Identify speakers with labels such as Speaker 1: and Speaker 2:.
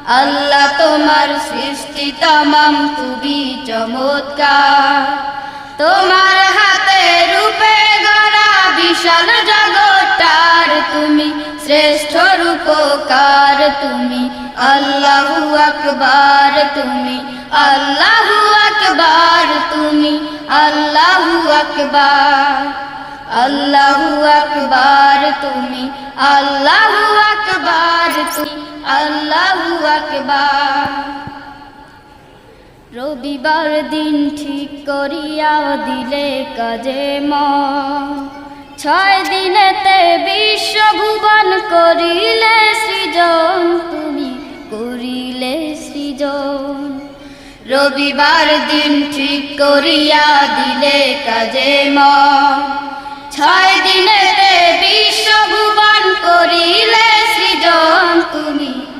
Speaker 1: আল্লাহ তোমার সৃষ্টি তমাম খুবই চমৎকার, তোমার হাতে রূপে গড়া বিশাল জগৎটার তুমি শ্রেষ্ঠ রূপকার। তুমি আল্লাহু আকবার, তুমি আল্লাহু আকবার, তুমি আল্লাহু আকবার, আল্লাহু আকবার, তুমি আল্লাহু আকবার, তুমি আল্লাহু আকবার। রবিবার দিন ঠিক করিয়া দিলে কাজে মন, 6 দিনেতে বিশ্বভুবন করিলে সৃজন, তুমি করিলে সৃজন। রবিবার দিন ঠিক করিয়া দিলে কাজে মন, 6 দিনেতে বিশ্বভুবন করিলে সৃজন, তুমি